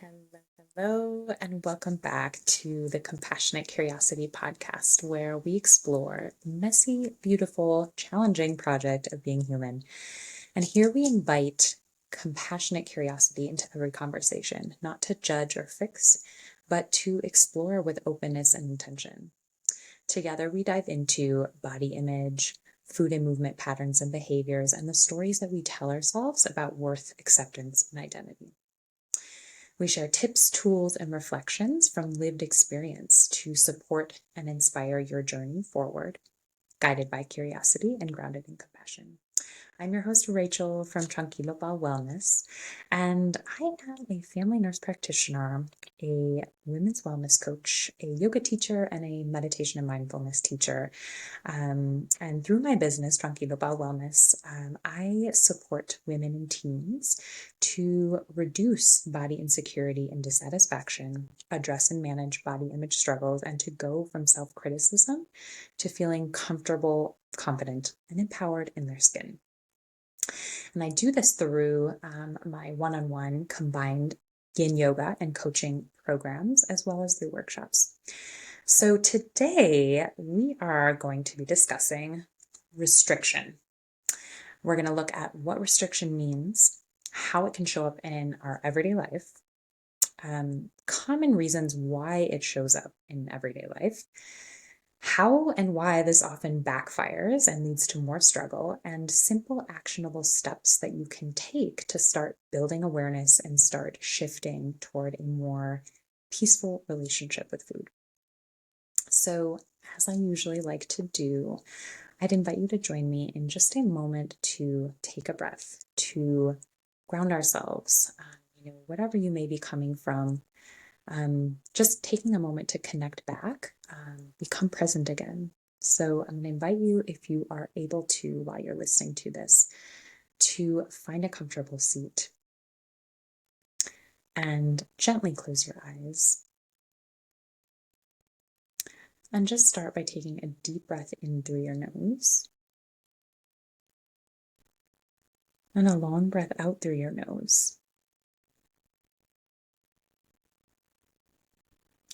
Hello, hello, and welcome back to the Compassionate Curiosity podcast, where we explore the messy, beautiful, challenging project of being human. And here we invite compassionate curiosity into every conversation, not to judge or fix, but to explore with openness and intention. Together, we dive into body image, food and movement patterns and behaviors, and the stories that we tell ourselves about worth, acceptance, and identity. We share tips, tools, and reflections from lived experience to support and inspire your journey forward, guided by curiosity and grounded in compassion. I'm your host, Rachel from Tranquilo Ball Wellness, and I am a family nurse practitioner, a women's wellness coach, a yoga teacher, and a meditation and mindfulness teacher. And through my business, Tranquilo Ball Wellness, I support women and teens to reduce body insecurity and dissatisfaction, address and manage body image struggles, and to go from self-criticism to feeling comfortable, confident, and empowered in their skin. And I do this through my one-on-one combined yin yoga and coaching programs, as well as through workshops. So today we are going to be discussing restriction. We're going to look at what restriction means, how it can show up in our everyday life, common reasons why it shows up in everyday life, how and why this often backfires and leads to more struggle, and simple actionable steps that you can take to start building awareness and start shifting toward a more peaceful relationship with food. So, as I usually like to do, I'd invite you to join me in just a moment to take a breath, to ground ourselves, whatever you may be coming from. Just taking a moment to connect back, become present again. So I'm going to invite you, if you are able to, while you're listening to this, to find a comfortable seat and gently close your eyes. And just start by taking a deep breath in through your nose and a long breath out through your nose.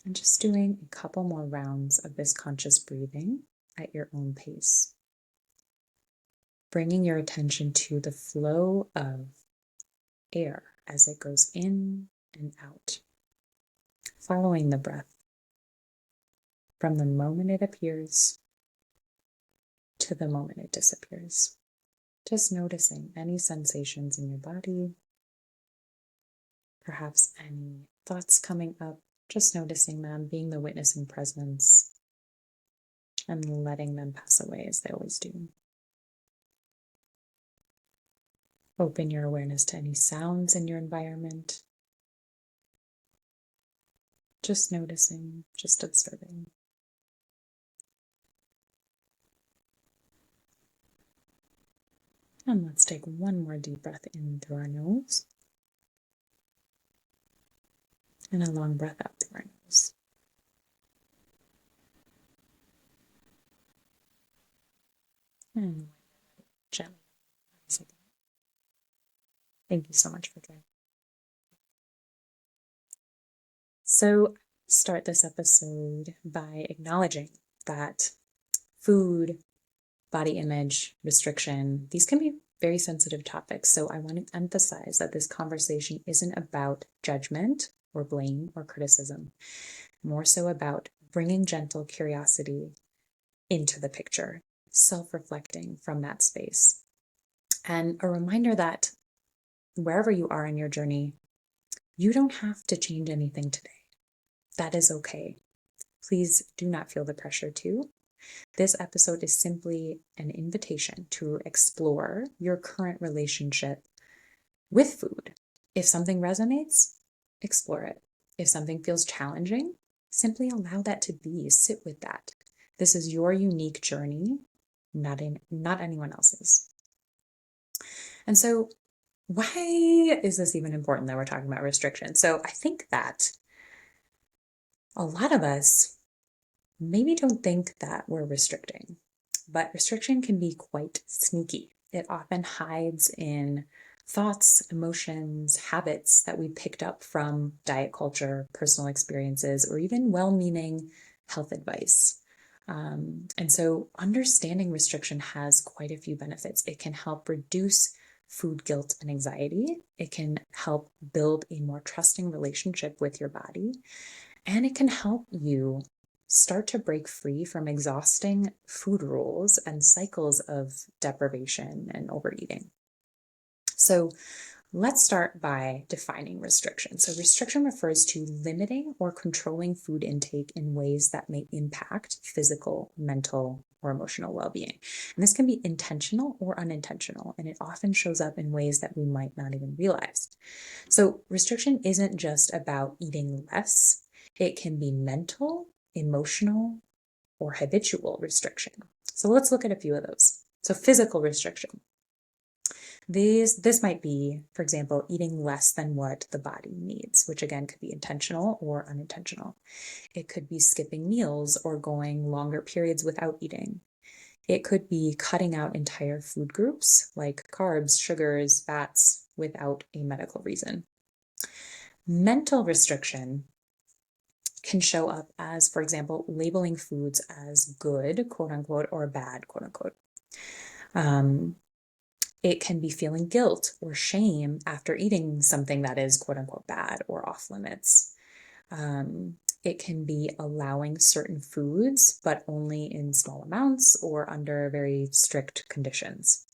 And just doing a couple more rounds of this conscious breathing at your own pace. Bringing your attention to the flow of air as it goes in and out. Following the breath from the moment it appears to the moment it disappears. Just noticing any sensations in your body, perhaps any thoughts coming up. Just noticing them, being the witness in presence, and letting them pass away as they always do. Open your awareness to any sounds in your environment. Just noticing, just observing. And let's take one more deep breath in through our nose. And a long breath out through our nose. And gently. Thank you so much for joining. So, start this episode by acknowledging that food, body image, restriction, these can be very sensitive topics. So I want to emphasize that this conversation isn't about judgment or blame or criticism, more so about bringing gentle curiosity into the picture, self-reflecting from that space. And a reminder that wherever you are in your journey, you don't have to change anything today. That is okay. Please do not feel the pressure to. This episode is simply an invitation to explore your current relationship with food. If something resonates, explore it. If something feels challenging, simply allow that to be. Sit with that. This is your unique journey, not anyone else's. And so, why is this even important that we're talking about restriction? So I think that a lot of us maybe don't think that we're restricting, but restriction can be quite sneaky. It often hides in thoughts, emotions, habits that we picked up from diet culture, personal experiences, or even well-meaning health advice. And so understanding restriction has quite a few benefits. It can help reduce food guilt and anxiety. It can help build a more trusting relationship with your body. And it can help you start to break free from exhausting food rules and cycles of deprivation and overeating. So let's start by defining restriction. So restriction refers to limiting or controlling food intake in ways that may impact physical, mental, or emotional well-being. And this can be intentional or unintentional, and it often shows up in ways that we might not even realize. So restriction isn't just about eating less. It can be mental, emotional, or habitual restriction. So let's look at a few of those. So physical restriction. This might be, for example, eating less than what the body needs, which again could be intentional or unintentional. It could be skipping meals or going longer periods without eating. It could be cutting out entire food groups like carbs, sugars, fats without a medical reason. Mental restriction can show up as, for example, labeling foods as good, quote unquote, or bad, quote unquote. It can be feeling guilt or shame after eating something that is quote unquote bad or off limits. It can be allowing certain foods, but only in small amounts or under very strict conditions.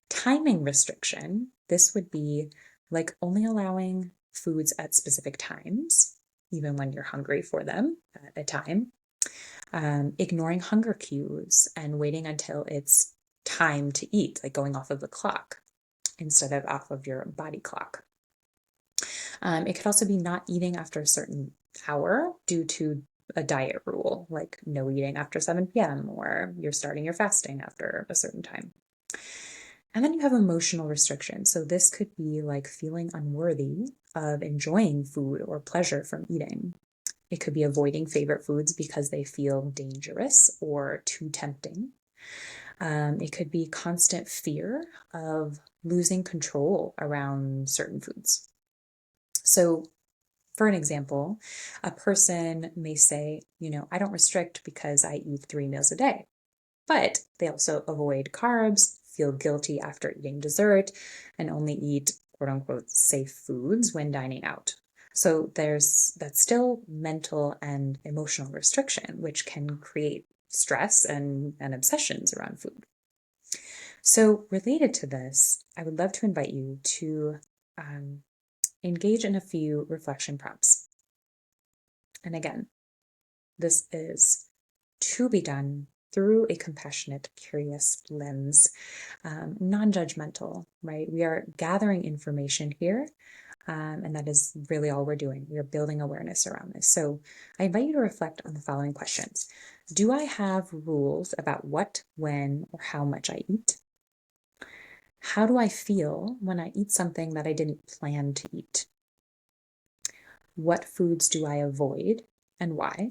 Timing restriction, this would be like only allowing foods at specific times, even when you're hungry for them at a time. Ignoring hunger cues and waiting until it's time to eat, like going off of the clock instead of off of your body clock. It could also be not eating after a certain hour due to a diet rule, like no eating after 7 p.m. or you're starting your fasting after a certain time. And then you have emotional restriction. So this could be like feeling unworthy of enjoying food or pleasure from eating. It could be avoiding favorite foods because they feel dangerous or too tempting. It could be constant fear of losing control around certain foods. So, for an example, a person may say, I don't restrict because I eat 3 meals a day, but they also avoid carbs, feel guilty after eating dessert, and only eat quote unquote safe foods when dining out. So that's still mental and emotional restriction, which can create stress and obsessions around food. So related to this, I would love to invite you to engage in a few reflection prompts. And again, this is to be done through a compassionate, curious lens, non-judgmental, right? We are gathering information here, and that is really all we're doing. We are building awareness around this. So I invite you to reflect on the following questions. Do I have rules about what, when, or how much I eat? How do I feel when I eat something that I didn't plan to eat? What foods do I avoid and why?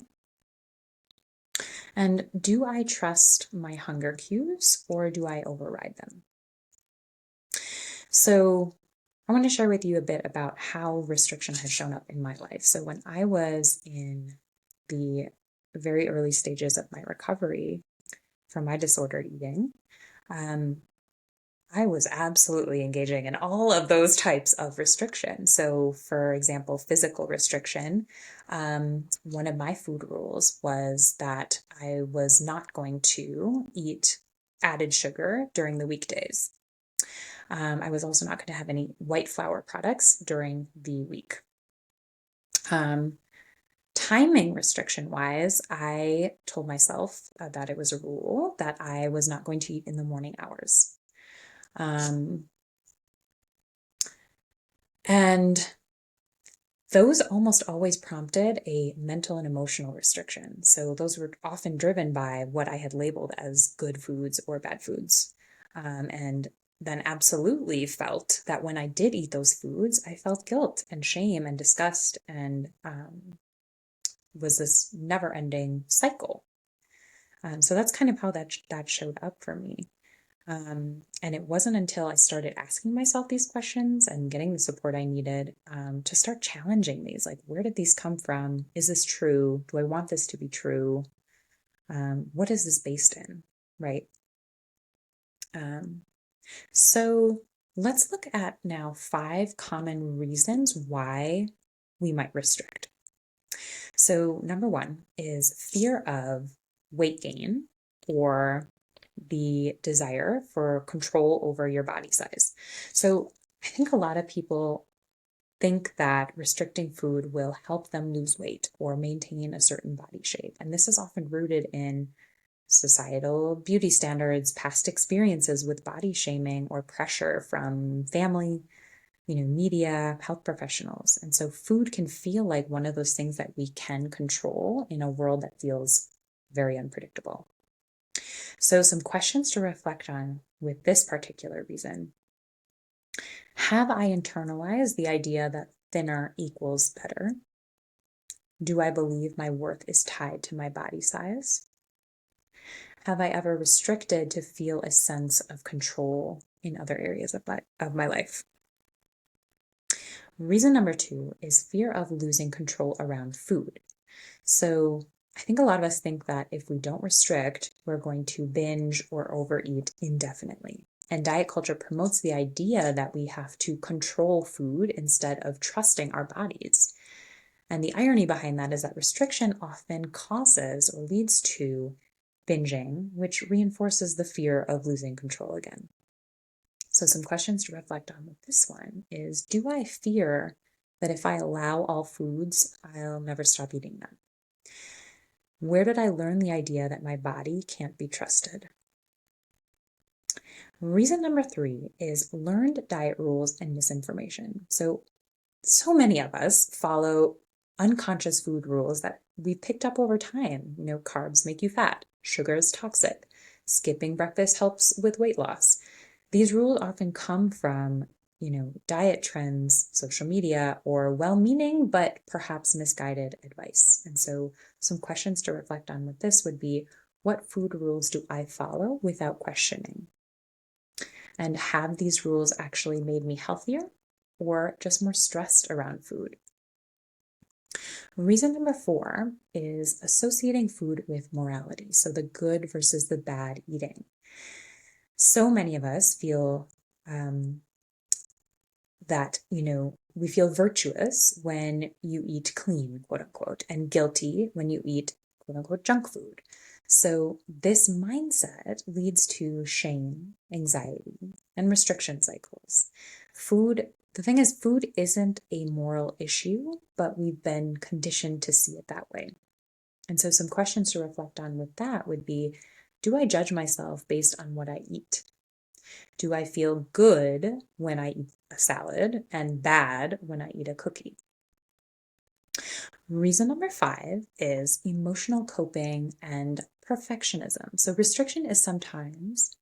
And do I trust my hunger cues or do I override them? So I want to share with you a bit about how restriction has shown up in my life. So when I was in the very early stages of my recovery from my disordered eating, I was absolutely engaging in all of those types of restriction. So, for example, physical restriction, one of my food rules was that I was not going to eat added sugar during the weekdays. I was also not going to have any white flour products during the week. Timing restriction wise, I told myself that it was a rule that I was not going to eat in the morning hours. And those almost always prompted a mental and emotional restriction. So those were often driven by what I had labeled as good foods or bad foods. And then absolutely felt that when I did eat those foods, I felt guilt and shame and disgust and was this never-ending cycle. So that's kind of how that showed up for me. And it wasn't until I started asking myself these questions and getting the support I needed to start challenging these. Like, where did these come from? Is this true? Do I want this to be true? What is this based in? Right? Um, so let's look at now 5 common reasons why we might restrict. So, number 1 is fear of weight gain or the desire for control over your body size. So, I think a lot of people think that restricting food will help them lose weight or maintain a certain body shape. And this is often rooted in societal beauty standards, past experiences with body shaming, or pressure from family, media, health professionals. And so food can feel like one of those things that we can control in a world that feels very unpredictable. So some questions to reflect on with this particular reason. Have I internalized the idea that thinner equals better? Do I believe my worth is tied to my body size? Have I ever restricted to feel a sense of control in other areas of my life? Reason number 2 is fear of losing control around food. So I think a lot of us think that if we don't restrict, we're going to binge or overeat indefinitely. And diet culture promotes the idea that we have to control food instead of trusting our bodies. And the irony behind that is that restriction often causes or leads to binging, which reinforces the fear of losing control again. So some questions to reflect on with this one is, do I fear that if I allow all foods, I'll never stop eating them? Where did I learn the idea that my body can't be trusted? Reason number 3 is learned diet rules and misinformation. So many of us follow unconscious food rules that we picked up over time. Carbs make you fat, sugar is toxic, skipping breakfast helps with weight loss. These rules often come from, diet trends, social media, or well-meaning but perhaps misguided advice. And so some questions to reflect on with this would be, what food rules do I follow without questioning? And have these rules actually made me healthier or just more stressed around food? Reason number 4 is associating food with morality. So the good versus the bad eating. So many of us feel that, we feel virtuous when you eat clean, quote unquote, and guilty when you eat, quote unquote, junk food. So this mindset leads to shame, anxiety, and restriction cycles. The thing is, food isn't a moral issue, but we've been conditioned to see it that way. And so some questions to reflect on with that would be, do I judge myself based on what I eat? Do I feel good when I eat a salad and bad when I eat a cookie? Reason number 5 is emotional coping and perfectionism. So restriction is sometimes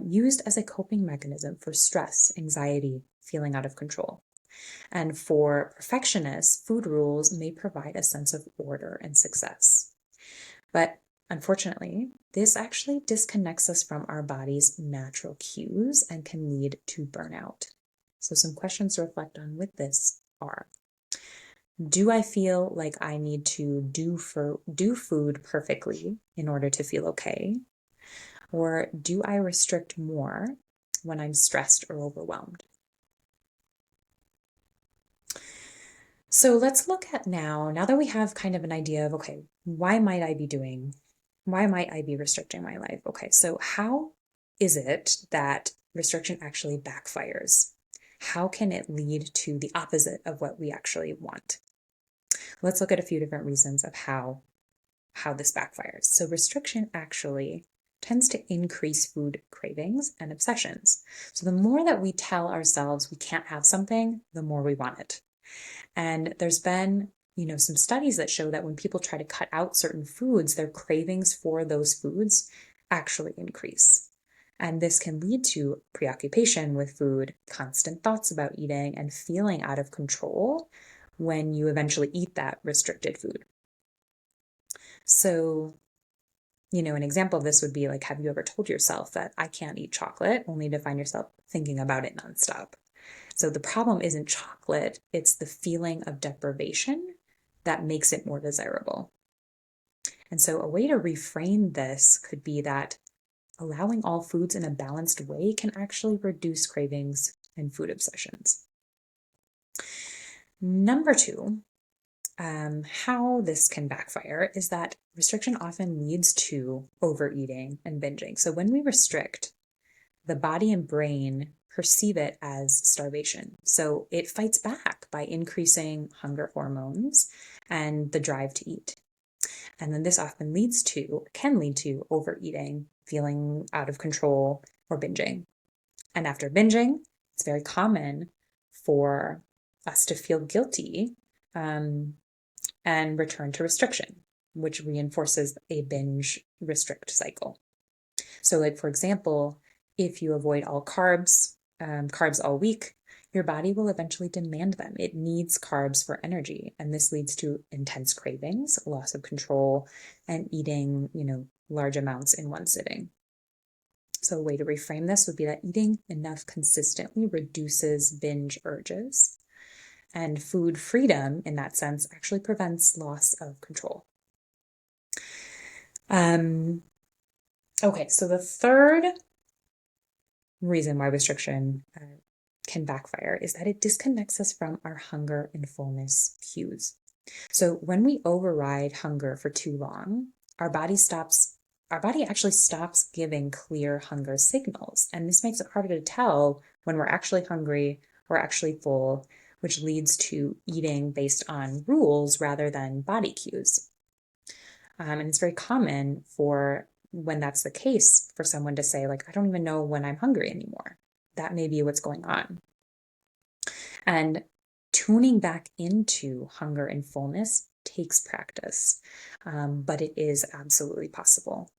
used as a coping mechanism for stress, anxiety, feeling out of control. And for perfectionists, food rules may provide a sense of order and success. But unfortunately, this actually disconnects us from our body's natural cues and can lead to burnout. So some questions to reflect on with this are, do I feel like I need to do food perfectly in order to feel okay? Or do I restrict more when I'm stressed or overwhelmed? So let's look at now that we have kind of an idea of, okay, why might I be restricting my life? Okay, so how is it that restriction actually backfires? How can it lead to the opposite of what we actually want? Let's look at a few different reasons of how this backfires. So restriction actually tends to increase food cravings and obsessions. So the more that we tell ourselves we can't have something, the more we want it. And there's been, some studies that show that when people try to cut out certain foods, their cravings for those foods actually increase. And this can lead to preoccupation with food, constant thoughts about eating, and feeling out of control when you eventually eat that restricted food. So An example of this would be like, have you ever told yourself that I can't eat chocolate, only to find yourself thinking about it nonstop? So the problem isn't chocolate, it's the feeling of deprivation that makes it more desirable. And so a way to reframe this could be that allowing all foods in a balanced way can actually reduce cravings and food obsessions. Number two, how this can backfire is that restriction often leads to overeating and binging. So when we restrict, the body and brain perceive it as starvation. So it fights back by increasing hunger hormones and the drive to eat. And then this often can lead to overeating, feeling out of control, or binging. And after binging, it's very common for us to feel guilty and return to restriction, which reinforces a binge restrict cycle. So like, for example, if you avoid all carbs all week, your body will eventually demand them. It needs carbs for energy. And this leads to intense cravings, loss of control, and eating, large amounts in one sitting. So a way to reframe this would be that eating enough consistently reduces binge urges. And food freedom, in that sense, actually prevents loss of control. Okay, so the third reason why restriction can backfire is that it disconnects us from our hunger and fullness cues. So when we override hunger for too long, our body actually stops giving clear hunger signals. And this makes it harder to tell when we're actually hungry or actually full, which leads to eating based on rules rather than body cues. And it's very common for when that's the case for someone to say, like, I don't even know when I'm hungry anymore. That may be what's going on. And tuning back into hunger and fullness takes practice, but it is absolutely possible.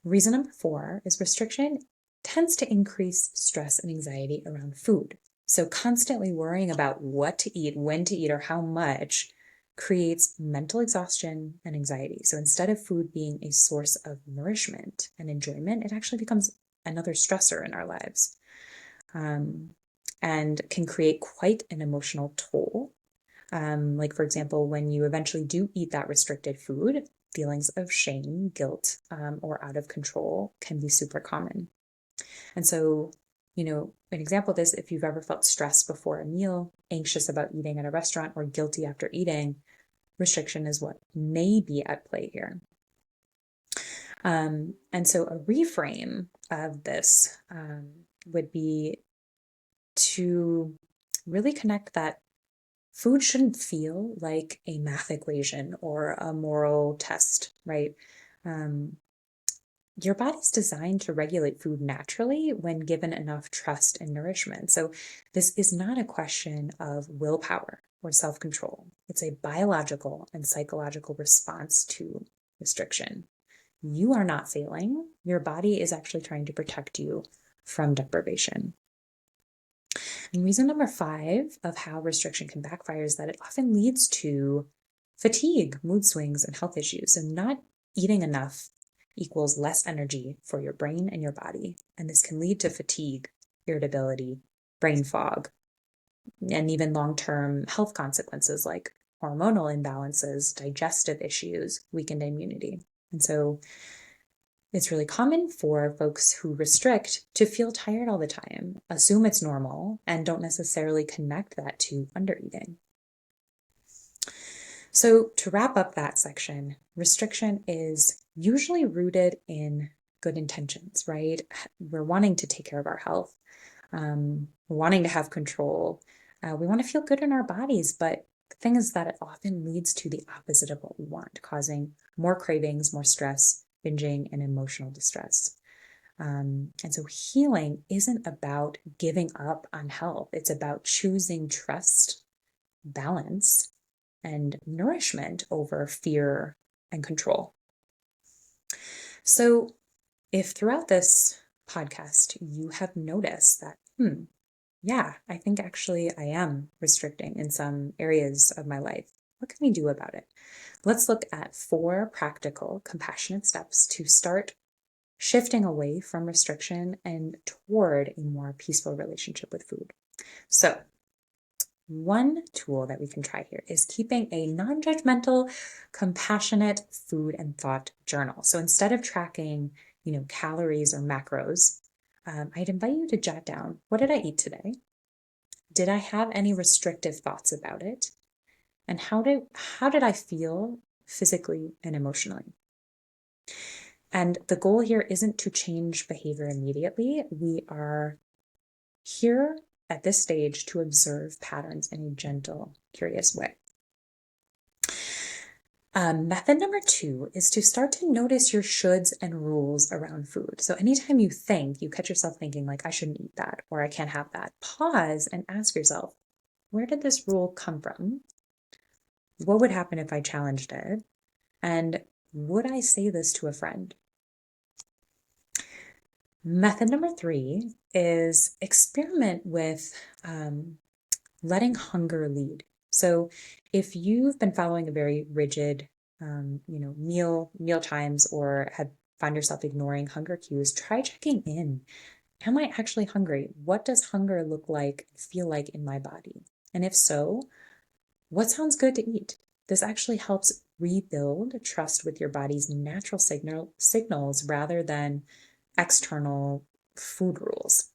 Reason number 4 is restriction tends to increase stress and anxiety around food. So constantly worrying about what to eat, when to eat, or how much creates mental exhaustion and anxiety. So instead of food being a source of nourishment and enjoyment, it actually becomes another stressor in our lives, and can create quite an emotional toll. Like, for example, when you eventually do eat that restricted food, feelings of shame, guilt, or out of control can be super common. And so, an example of this, if you've ever felt stressed before a meal, anxious about eating at a restaurant, or guilty after eating, restriction is what may be at play here. And so a reframe of this would be to really connect that food shouldn't feel like a math equation or a moral test, right? Your body's designed to regulate food naturally when given enough trust and nourishment. So this is not a question of willpower or self-control. It's a biological and psychological response to restriction. You are not failing. Your body is actually trying to protect you from deprivation. And reason number 5 of how restriction can backfire is that it often leads to fatigue, mood swings, and health issues. So not eating enough equals less energy for your brain and your body. And this can lead to fatigue, irritability, brain fog, and even long-term health consequences like hormonal imbalances, digestive issues, weakened immunity. And so it's really common for folks who restrict to feel tired all the time, assume it's normal, and don't necessarily connect that to undereating. So to wrap up that section, restriction is usually rooted in good intentions, right? We're wanting to take care of our health. We're wanting to have control. We want to feel good in our bodies, but the thing is that it often leads to the opposite of what we want, causing more cravings, more stress, binging, and emotional distress. And so healing isn't about giving up on health. It's about choosing trust, balance, and nourishment over fear and control. So if throughout this podcast you have noticed that, yeah, I think actually I am restricting in some areas of my life, What can we do about it? Let's look at 4 practical, compassionate steps to start shifting away from restriction and toward a more peaceful relationship with food. So, one tool that we can try here is keeping a non-judgmental, compassionate food and thought journal. So instead of tracking, calories or macros, I'd invite you to jot down, what did I eat today? Did I have any restrictive thoughts about it? And how did I feel physically and emotionally? And the goal here isn't to change behavior immediately. We are here at this stage to observe patterns in a gentle, curious way. Method number 2 is to start to notice your shoulds and rules around food. So anytime you catch yourself thinking like, I shouldn't eat that, or I can't have that, pause and ask yourself, where did this rule come from? What would happen if I challenged it? And would I say this to a friend? Method number 3 is experiment with letting hunger lead. So if you've been following a very rigid, meal times or have found yourself ignoring hunger cues, try checking in. Am I actually hungry? What does hunger look like, feel like in my body? And if so, what sounds good to eat? This actually helps rebuild trust with your body's natural signals rather than external food rules.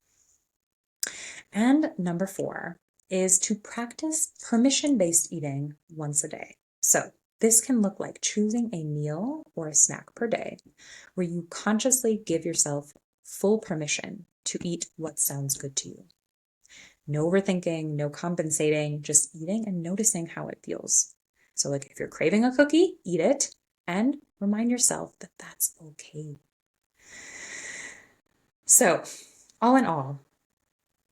And number 4 is to practice permission-based eating once a day. So this can look like choosing a meal or a snack per day where you consciously give yourself full permission to eat what sounds good to you. No overthinking, no compensating, just eating and noticing how it feels. So like if you're craving a cookie, eat it and remind yourself that that's okay. So all in all,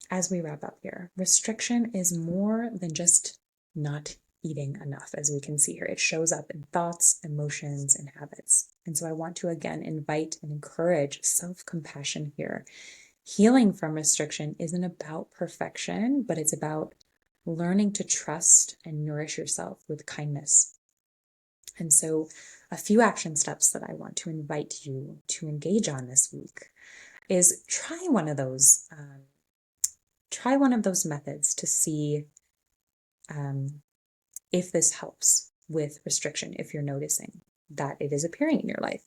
as we wrap up here, restriction is more than just not eating enough, as we can see here. It shows up in thoughts, emotions, and habits. And so I want to again invite and encourage self-compassion here. Healing from restriction isn't about perfection, but it's about learning to trust and nourish yourself with kindness. And so a few action steps that I want to invite you to engage on this week is try one of those methods to see if this helps with restriction, if you're noticing that it is appearing in your life.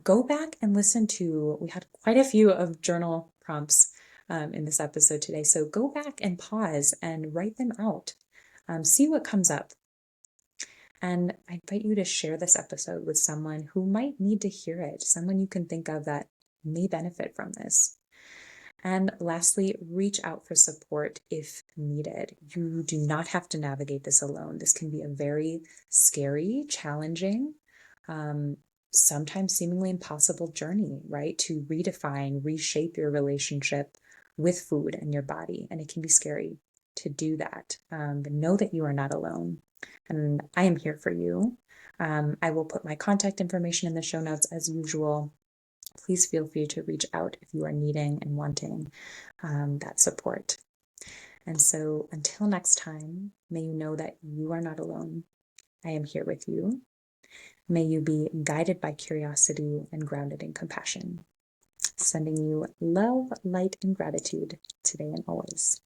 Go back and listen to, we had quite a few of journal prompts in this episode today. So go back and pause and write them out. See what comes up. And I invite you to share this episode with someone who might need to hear it, someone you can think of that may benefit from this. And lastly, reach out for support if needed. You do not have to navigate this alone. This can be a very scary, challenging, sometimes seemingly impossible journey, right? To redefine, reshape your relationship with food and your body. And it can be scary to do that. But know that you are not alone. And I am here for you. I will put my contact information in the show notes as usual. Please feel free to reach out if you are needing and wanting that support. And so until next time, may you know that you are not alone. I am here with you. May you be guided by curiosity and grounded in compassion. Sending you love, light, and gratitude today and always.